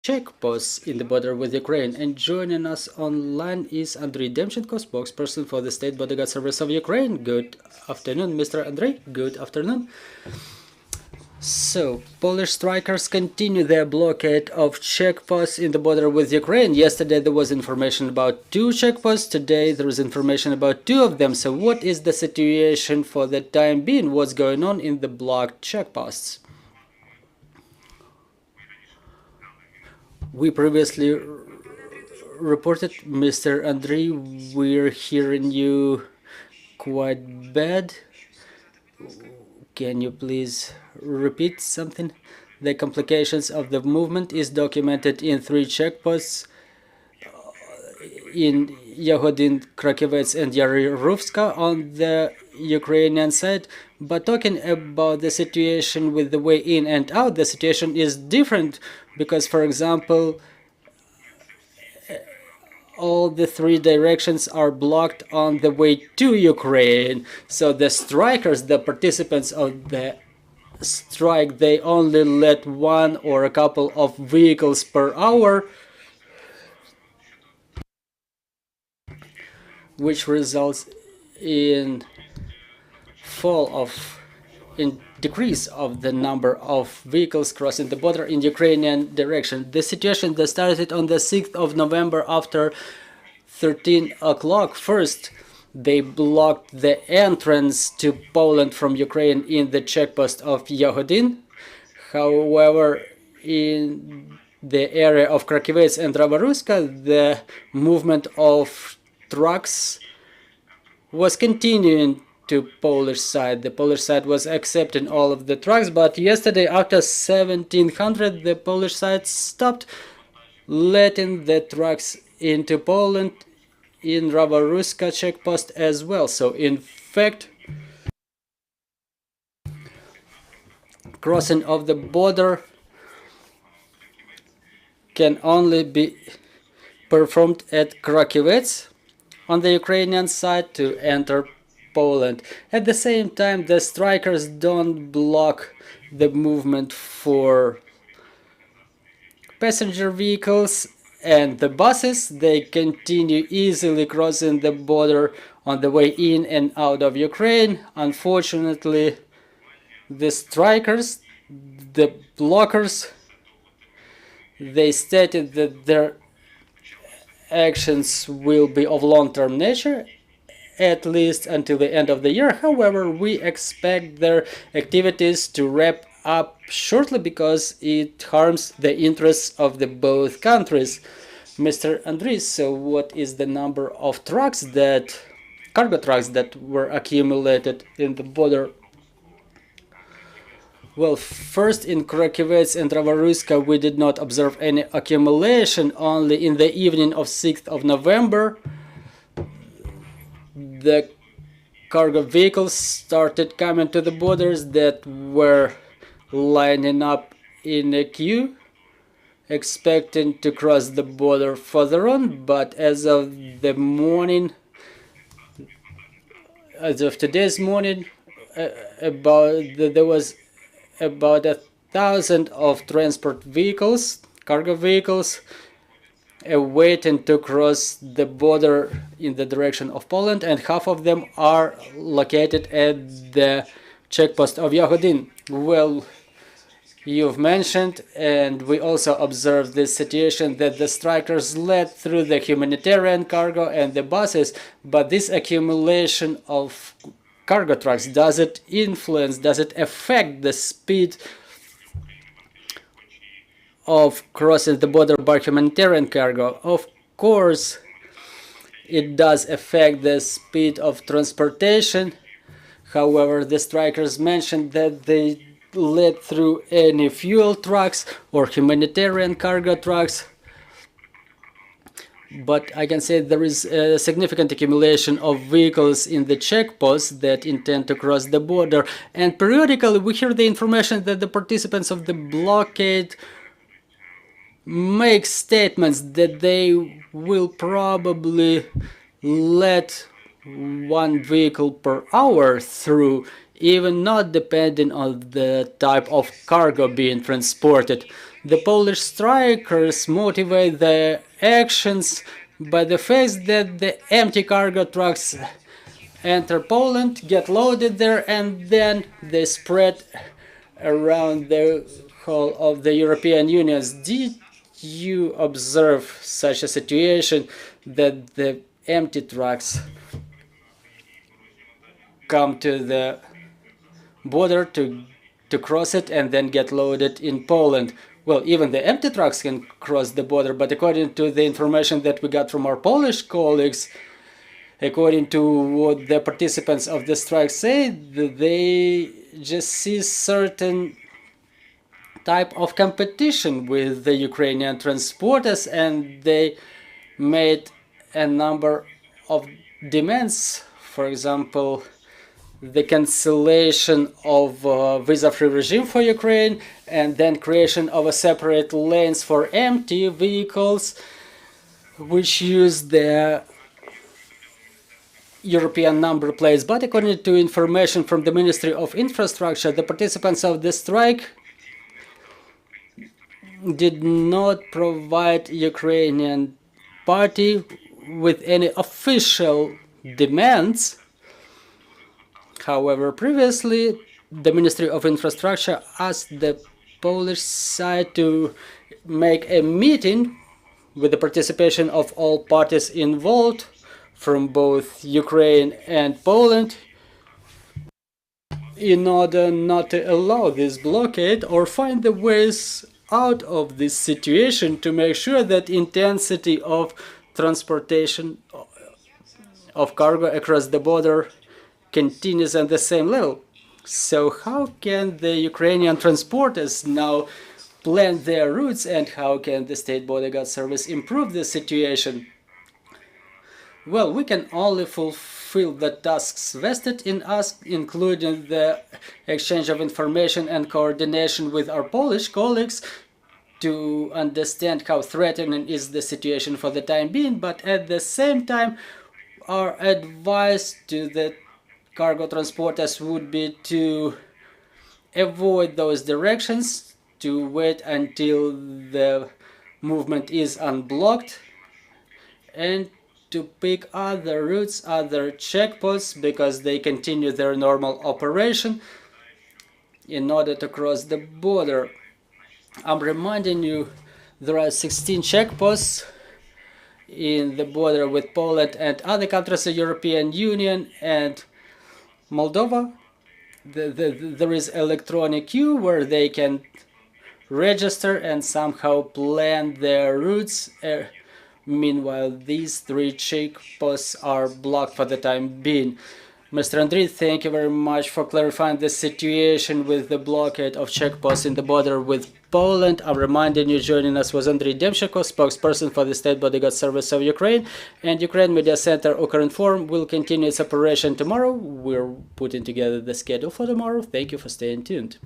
checkposts in the border with Ukraine. And joining us online is Andriy Demchenko, spokesperson for the State Bodyguard Service of Ukraine. Good afternoon, Mr. Andriy. Good afternoon. So, Polish strikers continue their blockade of checkposts in the border with Ukraine. Yesterday there was information about 2 checkposts. Today there is information about 2 of them. So what is the situation for the time being? What's going on in the blocked checkposts? We previously reported, Mr. Andriy, we're hearing you quite bad. Can you please repeat something? The complications of the movement is documented in 3 checkposts in Yagodin, Krakivets and Yarovska on the Ukrainian side. But talking about the situation with the way in and out, the situation is different because, for example, all the 3 directions are blocked on the way to Ukraine. So the strikers, the participants of the strike, they only let 1 or a couple of vehicles per hour, which results in decrease of the number of vehicles crossing the border in Ukrainian direction. The situation that started on the 6th of November after 13 o'clock. First, they blocked the entrance to Poland from Ukraine in the checkpost of Yagodin. However, in the area of Krakivets and Rabaruska, the movement of trucks was continuing to Polish side. The Polish side was accepting all of the trucks, but yesterday after 1700 the Polish side stopped letting the trucks into Poland in Rabaruska checkpost as well. So in fact, crossing of the border can only be performed at Krakivets on the Ukrainian side to enter Poland. At the same time, the strikers don't block the movement for passenger vehicles and the buses. They continue easily crossing the border on the way in and out of Ukraine. Unfortunately, the strikers, the blockers, they stated that their actions will be of long-term nature, at least until the end of the year. However, we expect their activities to wrap up shortly because it harms the interests of the both countries. Mr. Andriy, so what is the number of trucks that, cargo trucks that were accumulated in the border? Well, first in Krakivets and Rabaruska we did not observe any accumulation. Only in the evening of 6th of November the cargo vehicles started coming to the borders that were lining up in a queue, expecting to cross the border further on. But as of the morning, as of today's morning, there was about 1,000 of transport vehicles, cargo vehicles, waiting to cross the border in the direction of Poland, and half of them are located at the checkpost of Yagodin. Well, you've mentioned, and we also observed this situation, that the strikers led through the humanitarian cargo and the buses, but this accumulation of cargo trucks, does it affect the speed of crossing the border by humanitarian cargo? Of course, it does affect the speed of transportation. However, the strikers mentioned that they led through any fuel trucks or humanitarian cargo trucks. But I can say there is a significant accumulation of vehicles in the checkposts that intend to cross the border. And periodically we hear the information that the participants of the blockade make statements that they will probably let 1 vehicle per hour through even not depending on the type of cargo being transported. The Polish strikers motivate their actions by the fact that the empty cargo trucks enter Poland, get loaded there, and then they spread around the whole of the European Union. Did you observe such a situation that the empty trucks come to the border to cross it and then get loaded in Poland? Well, even the empty trucks can cross the border, but according to the information that we got from our Polish colleagues, according to what the participants of the strike say, they just see certain type of competition with the Ukrainian transporters, and they made a number of demands. For example, the cancellation of visa-free regime for Ukraine, and then creation of a separate lanes for empty vehicles which use the European number plates. But according to information from the Ministry of Infrastructure, the participants of the strike did not provide Ukrainian party with any official demands. However, previously, the Ministry of Infrastructure asked the Polish side to make a meeting with the participation of all parties involved from both Ukraine and Poland in order not to allow this blockade or find the ways out of this situation to make sure that intensity of transportation of cargo across the border continues at the same level. So how can the Ukrainian transporters now plan their routes, and how can the State Border Guard Service improve the situation? Well, we can only fulfill the tasks vested in us, including the exchange of information and coordination with our Polish colleagues to understand how threatening is the situation for the time being, but at the same time, our advice to the cargo transporters would be to avoid those directions, to wait until the movement is unblocked, and to pick other routes, other checkposts, because they continue their normal operation in order to cross the border. I'm reminding you, there are 16 checkposts in the border with Poland and other countries of the European Union and Moldova. There is electronic queue where they can register and somehow plan their routes. Meanwhile, these 3 checkposts are blocked for the time being. Mr. Andriy, thank you very much for clarifying the situation with the blockade of checkposts in the border with Poland. I'm reminding you, joining us was Andriy Demchenko, spokesperson for the State Border Guard Service of Ukraine, and Ukraine Media Center Ukrinform will continue its operation tomorrow. We're putting together the schedule for tomorrow. Thank you for staying tuned.